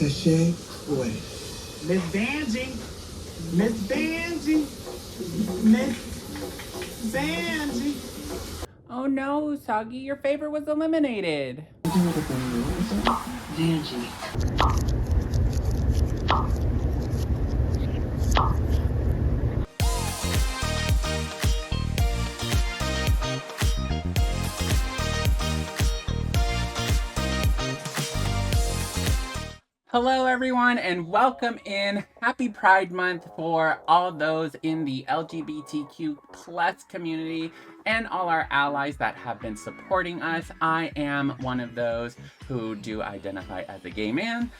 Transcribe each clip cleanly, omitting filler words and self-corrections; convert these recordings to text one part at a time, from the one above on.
Sashay away. Miss Vanjie. Miss Vanjie. Miss Vanjie. Oh no, Soggy, your favorite was eliminated. Vanjie. Hello everyone and welcome in. Happy Pride Month for all those in the LGBTQ plus community and all our allies that have been supporting us. I am one of those who do identify as a gay man.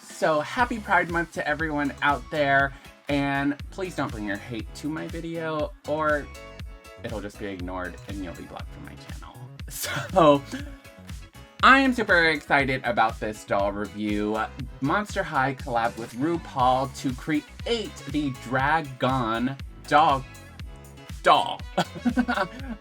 So happy Pride Month to everyone out there, and please don't bring your hate to my video or it'll just be ignored and you'll be blocked from my channel. So I am super excited about this doll review. Monster High collabed with RuPaul to create the Dragon doll.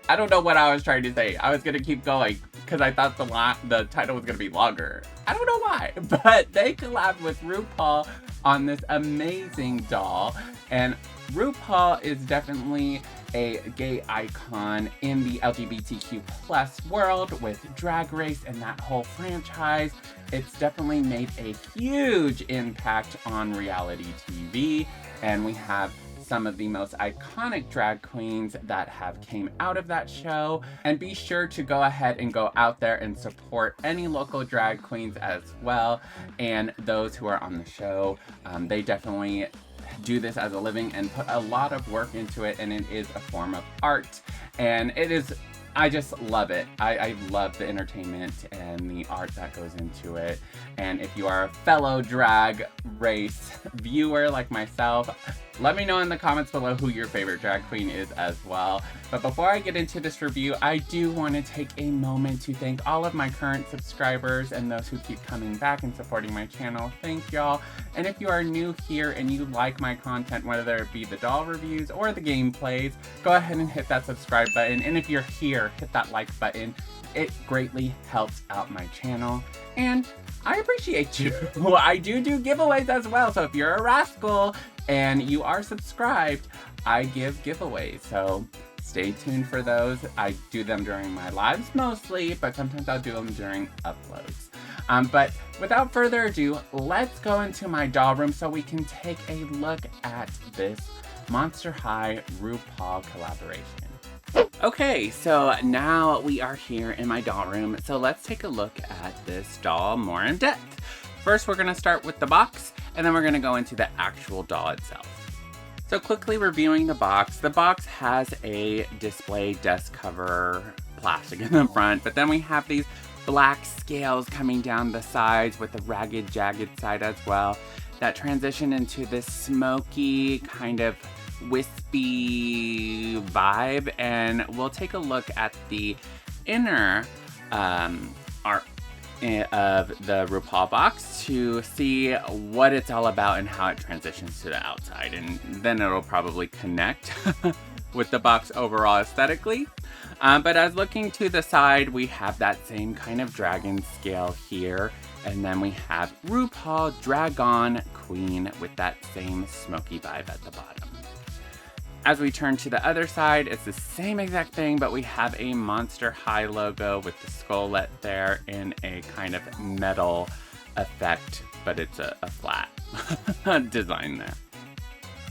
I don't know what I was trying to say. I was gonna keep going because I thought the title was gonna be longer. I don't know why, but they collabed with RuPaul on this amazing doll, and RuPaul is definitely a gay icon in the LGBTQ plus world with Drag Race and that whole franchise. It's definitely made a huge impact on reality TV, and we have some of the most iconic drag queens that have came out of that show. And be sure to go ahead and go out there and support any local drag queens as well, and those who are on the show. They definitely do this as a living and put a lot of work into it, and it is a form of art, and I just love it. I love the entertainment and the art that goes into it. And if you are a fellow Drag Race viewer like myself, let me know in the comments below who your favorite drag queen is as well. But before I get into this review, I do want to take a moment to thank all of my current subscribers and those who keep coming back and supporting my channel. Thank y'all. And if you are new here and you like my content, whether it be the doll reviews or the gameplays, go ahead and hit that subscribe button. And if you're here, hit that like button. It greatly helps out my channel, and I appreciate you. I do giveaways as well, so if you're a rascal and you are subscribed, I give giveaways, so stay tuned for those. I do them during my lives mostly, but sometimes I'll do them during uploads. But without further ado, let's go into my doll room so we can take a look at this Monster High RuPaul collaboration. Okay, so now we are here in my doll room, so let's take a look at this doll more in depth. First, we're gonna start with the box, and then we're gonna go into the actual doll itself. So quickly reviewing the box has a display desk cover plastic in the front, but then we have these black scales coming down the sides with a ragged, jagged side as well that transition into this smoky kind of wispy vibe. And we'll take a look at the inner art of the RuPaul box to see what it's all about and how it transitions to the outside, and then it'll probably connect with the box overall aesthetically. But as looking to the side, we have that same kind of dragon scale here, and then we have RuPaul Dragon Queen with that same smoky vibe at the bottom. As we turn to the other side, it's the same exact thing, but we have a Monster High logo with the skulllet there in a kind of metal effect, but it's a flat design there.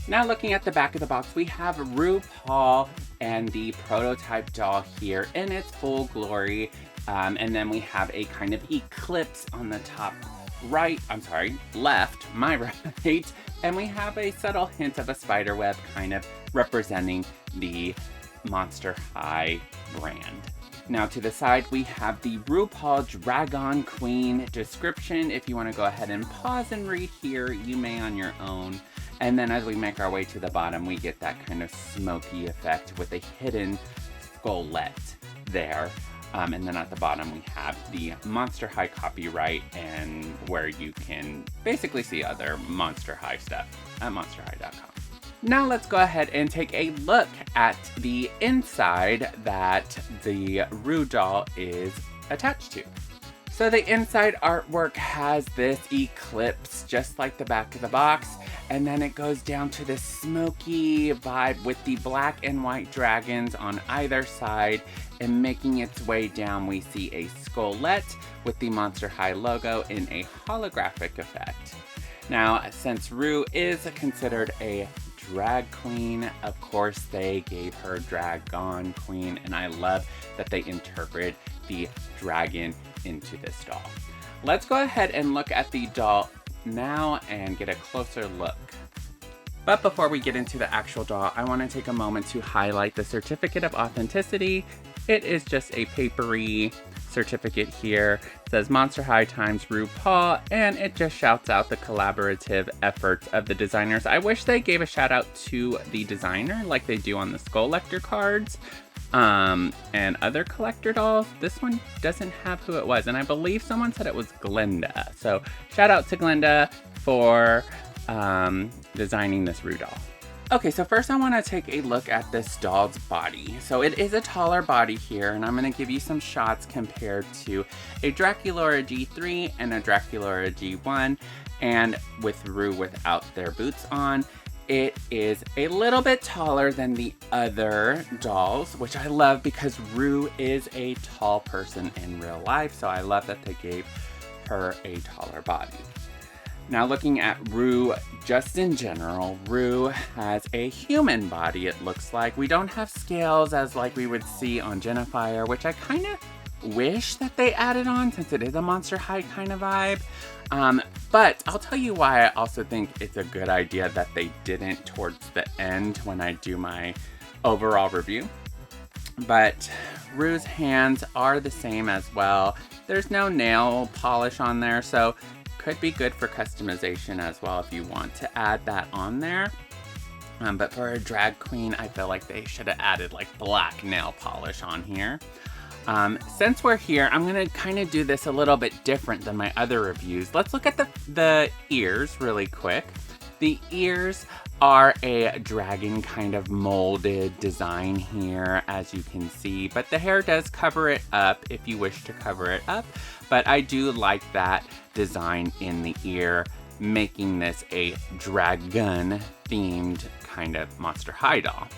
Now looking at the back of the box, we have RuPaul and the prototype doll here in its full glory. And then we have a kind of eclipse on the top left, my right. And we have a subtle hint of a spider web kind of representing the Monster High brand. Now to the side, we have the RuPaul Dragon Queen description. If you want to go ahead and pause and read here, you may on your own. And then as we make our way to the bottom, we get that kind of smoky effect with a hidden skulllet there. And then at the bottom, we have the Monster High copyright, and where you can basically see other Monster High stuff at monsterhigh.com. Now let's go ahead and take a look at the inside that the Ru doll is attached to. So the inside artwork has this eclipse, just like the back of the box. And then it goes down to this smoky vibe with the black and white dragons on either side. And making its way down, we see a skullette with the Monster High logo in a holographic effect. Now, since Ru is considered a drag queen, of course they gave her Dragon Queen, and I love that they interpret the dragon into this doll. Let's go ahead and look at the doll now and get a closer look. But before we get into the actual doll, I want to take a moment to highlight the certificate of authenticity. It is just a papery certificate here. It says Monster High times RuPaul, and it just shouts out the collaborative efforts of the designers. I wish they gave a shout out to the designer like they do on the Skulllector cards and other collector dolls. This one doesn't have who it was, and I believe someone said it was Glenda. So shout out to Glenda for designing this Ru doll. Okay, so first I want to take a look at this doll's body. So it is a taller body here, and I'm going to give you some shots compared to a Draculaura G3 and a Draculaura G1, and with Ru without their boots on. It is a little bit taller than the other dolls, which I love because Ru is a tall person in real life, so I love that they gave her a taller body. Now looking at Ru just in general, Ru has a human body, it looks like. We don't have scales as like we would see on Jennifer, which I kind of wish that they added on since it is a Monster High kind of vibe. But I'll tell you why I also think it's a good idea that they didn't towards the end when I do my overall review. But Ru's hands are the same as well. There's no nail polish on there, so could be good for customization as well if you want to add that on there. But for a drag queen, I feel like they should have added like black nail polish on here. Since we're here, I'm gonna kind of do this a little bit different than my other reviews. Let's look at the ears really quick. The ears are a dragon kind of molded design here, as you can see, but the hair does cover it up if you wish to cover it up. But I do like that design in the ear, making this a dragon themed kind of Monster High doll.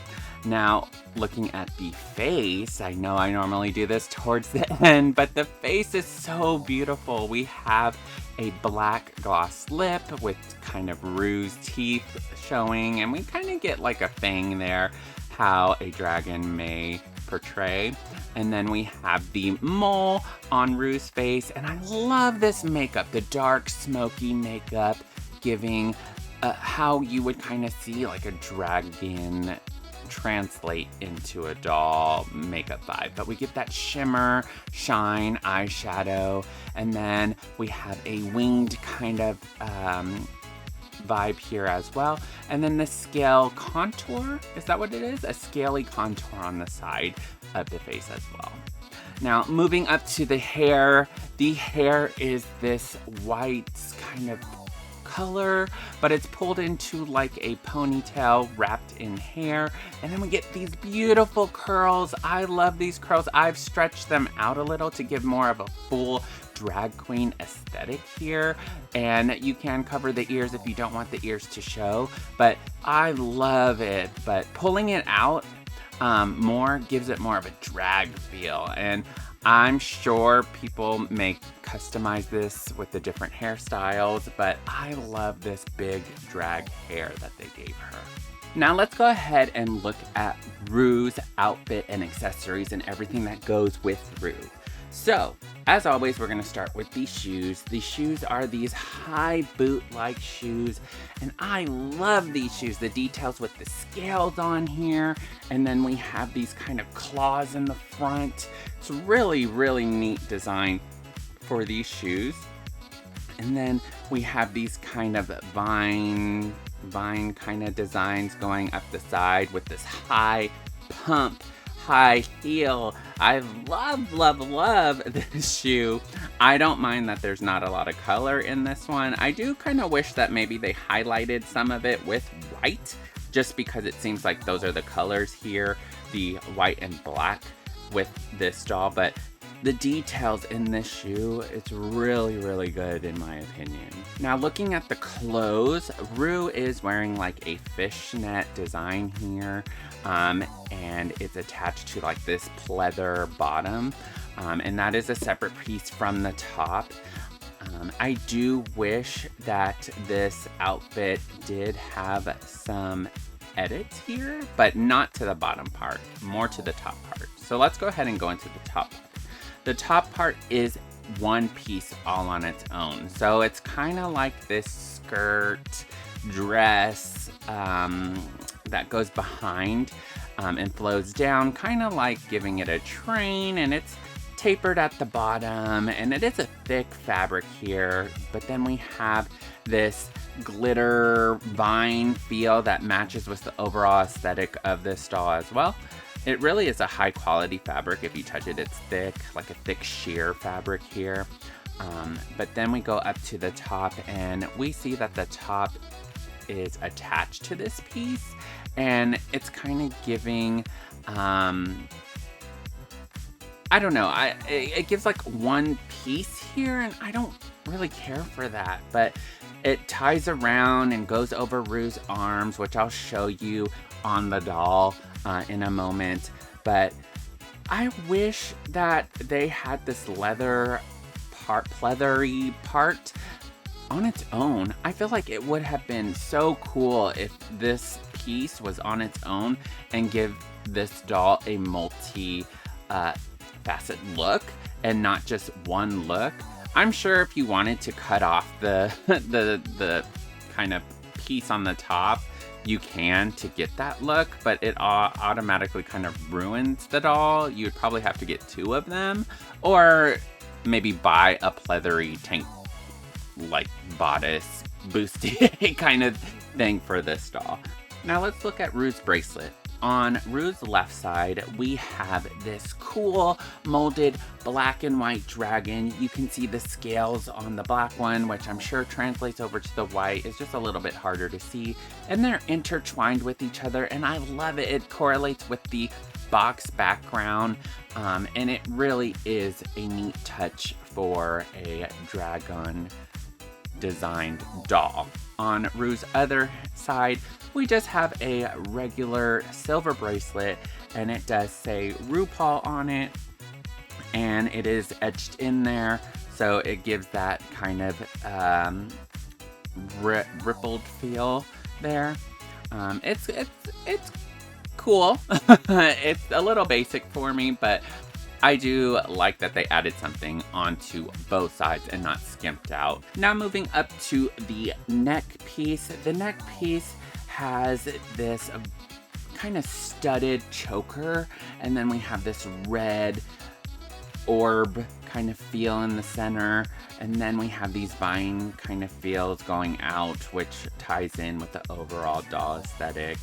Now, looking at the face, I know I normally do this towards the end, but the face is so beautiful. We have a black gloss lip with kind of Ru's teeth showing, and we kind of get like a fang there, how a dragon may portray. And then we have the mole on Ru's face, and I love this makeup, the dark smoky makeup, giving how you would kind of see like a dragon translate into a doll makeup vibe. But we get that shimmer, shine, eyeshadow, and then we have a winged kind of vibe here as well. And then the scale contour, is that what it is? A scaly contour on the side of the face as well. Now, moving up to the hair is this white kind of color, but it's pulled into like a ponytail wrapped in hair. And then we get these beautiful curls. I love these curls. I've stretched them out a little to give more of a full drag queen aesthetic here. And you can cover the ears if you don't want the ears to show, but I love it. But pulling it out more gives it more of a drag feel. And I'm sure people may customize this with the different hairstyles, but I love this big drag hair that they gave her. Now let's go ahead and look at Ru's outfit and accessories and everything that goes with Ru. So, as always, we're gonna start with these shoes. These shoes are these high boot-like shoes, and I love these shoes. The details with the scales on here, and then we have these kind of claws in the front. It's really, really neat design for these shoes. And then we have these kind of vine kind of designs going up the side with this high pump, high heel. I love this shoe. I don't mind that there's not a lot of color in this one. I do kind of wish that maybe they highlighted some of it with white, just because it seems like those are the colors here, the white and black with this doll. But the details in this shoe, it's really, really good in my opinion. Now looking at the clothes, Ru is wearing like a fishnet design here, and it's attached to like this pleather bottom, and that is a separate piece from the top. I do wish that this outfit did have some edits here, but not to the bottom part, more to the top part. So let's go ahead and go into the top part. The top part is one piece all on its own. So it's kind of like this skirt dress that goes behind and flows down, kind of like giving it a train, and it's tapered at the bottom, and it is a thick fabric here, but then we have this glitter vine feel that matches with the overall aesthetic of this doll as well. It really is a high quality fabric. If you touch it, it's thick, like a thick sheer fabric here. But then we go up to the top, and we see that the top is attached to this piece, and it's kind of giving I don't know, it gives like one piece here, and I don't really care for that, but it ties around and goes over Ru's arms, which I'll show you on the doll in a moment. But I wish that they had this leather part, pleathery part on its own. I feel like it would have been so cool if this piece was on its own and give this doll a facet look and not just one look. I'm sure if you wanted to cut off the kind of piece on the top, you can to get that look, but it automatically kind of ruins the doll. You'd probably have to get two of them, or maybe buy a pleathery tank like bodice bustier kind of thing for this doll. Now let's look at Ru's bracelet. On Ru's left side, we have this cool molded black and white dragon. You can see the scales on the black one, which I'm sure translates over to the white. It's just a little bit harder to see. And they're intertwined with each other, and I love it. It correlates with the box background, and it really is a neat touch for a dragon designed doll. On Ru's other side, we just have a regular silver bracelet, and it does say RuPaul on it, and it is etched in there, so it gives that kind of rippled feel there. It's cool. It's a little basic for me, but I do like that they added something onto both sides and not skimped out. Now moving up to the neck piece. The neck piece has this kind of studded choker, and then we have this red orb kind of feel in the center, and then we have these vine kind of feels going out, which ties in with the overall doll aesthetic.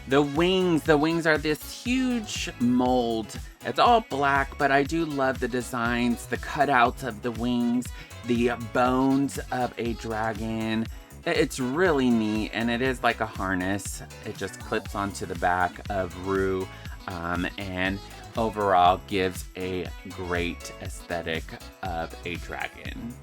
The wings are this huge mold. It's all black, but I do love the designs, the cutouts of the wings, the bones of a dragon. It's really neat, and it is like a harness. It just clips onto the back of Ru, and overall gives a great aesthetic of a dragon.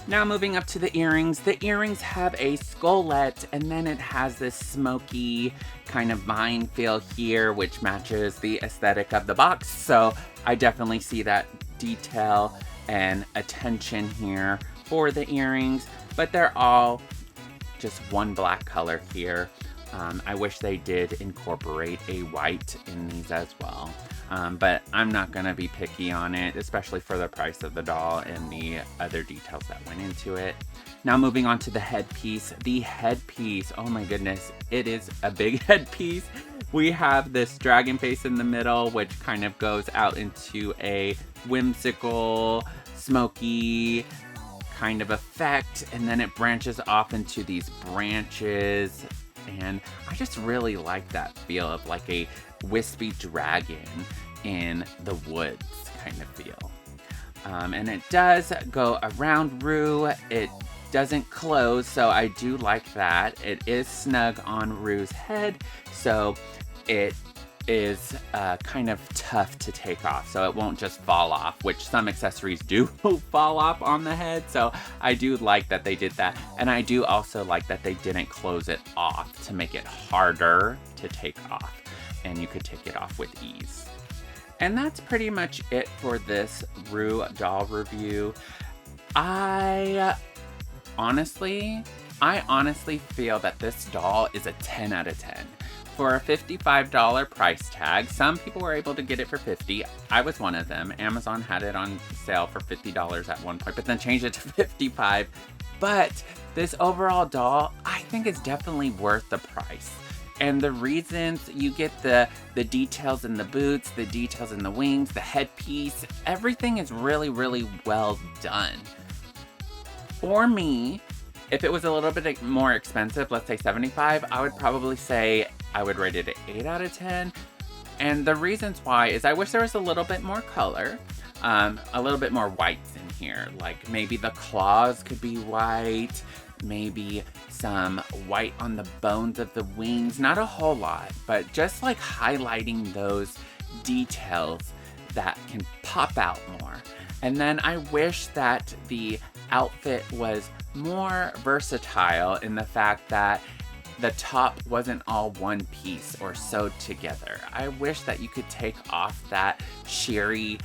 Now moving up to the earrings. The earrings have a skullet, and then it has this smoky kind of vine feel here, which matches the aesthetic of the box. So I definitely see that detail and attention here for the earrings, but they're all just one black color here. I wish they did incorporate a white in these as well. But I'm not going to be picky on it, especially for the price of the doll and the other details that went into it. Now moving on to the headpiece. The headpiece, oh my goodness, it is a big headpiece. We have this dragon face in the middle, which kind of goes out into a whimsical, smoky kind of effect, and then it branches off into these branches, and I just really like that feel of like a wispy dragon in the woods kind of feel. And it does go around Ru. It doesn't close, so I do like that. It is snug on Rue's head, so it is kind of tough to take off, so it won't just fall off, which some accessories do fall off on the head, so I do like that they did that. And I do also like that they didn't close it off to make it harder to take off, and you could take it off with ease. And that's pretty much it for this Ru doll review. I honestly feel that this doll is a 10 out of 10. For a $55 price tag, some people were able to get it for $50. I was one of them. Amazon had it on sale for $50 at one point, but then changed it to $55. But this overall doll, I think is definitely worth the price. And the reasons, you get the details in the boots, the details in the wings, the headpiece, everything is really, really well done. For me, if it was a little bit more expensive, let's say $75, I would probably say I would rate it an 8 out of 10. And the reasons why is I wish there was a little bit more color, a little bit more whites in here. Like maybe the claws could be white, maybe some white on the bones of the wings. Not a whole lot, but just like highlighting those details that can pop out more. And then I wish that the outfit was more versatile in the fact that the top wasn't all one piece or sewed together. I wish that you could take off that sheery,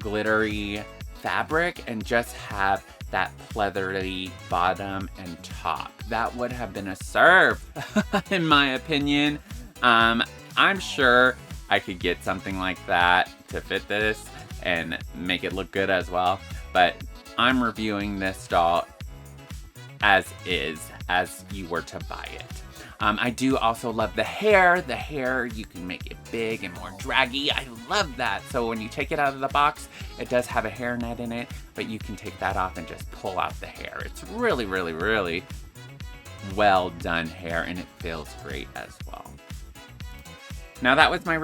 glittery fabric and just have that pleathery bottom and top. That would have been a serve, in my opinion. I'm sure I could get something like that to fit this and make it look good as well, but I'm reviewing this doll as is, as you were to buy it. I do also love the hair. The hair, you can make it big and more draggy. I love that. So when you take it out of the box, it does have a hairnet in it, but you can take that off and just pull out the hair. It's really, really, really well done hair, and it feels great as well. Now that was my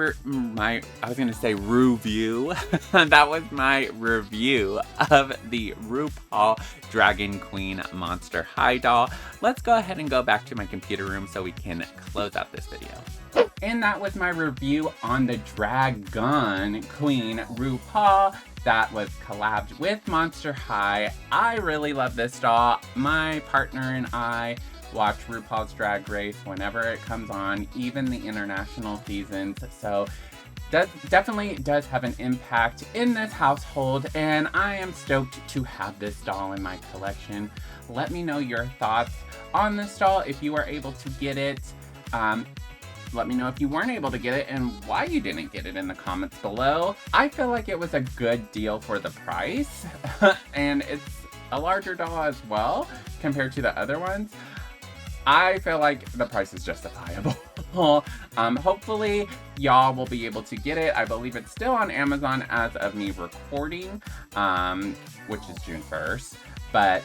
I was gonna say review. That was my review of the RuPaul Dragon Queen Monster High doll. Let's go ahead and go back to my computer room so we can close out this video. And that was my review on the Dragon Queen RuPaul that was collabed with Monster High. I really love this doll. My partner and I watch RuPaul's Drag Race whenever it comes on, even the international seasons. So definitely does have an impact in this household, and I am stoked to have this doll in my collection. Let me know your thoughts on this doll if you were able to get it. Let me know if you weren't able to get it and why you didn't get it in the comments below. I feel like it was a good deal for the price, and it's a larger doll as well compared to the other ones. I feel like the price is justifiable. Hopefully y'all will be able to get it. I believe it's still on Amazon as of me recording, which is June 1st, but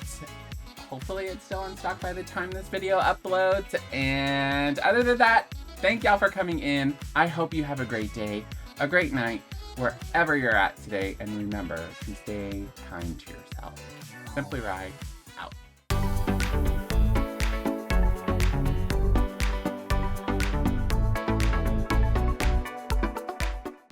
hopefully it's still in stock by the time this video uploads. And other than that, thank y'all for coming in. I hope you have a great day, a great night, wherever you're at today. And remember to stay kind to yourself. Simply Rye.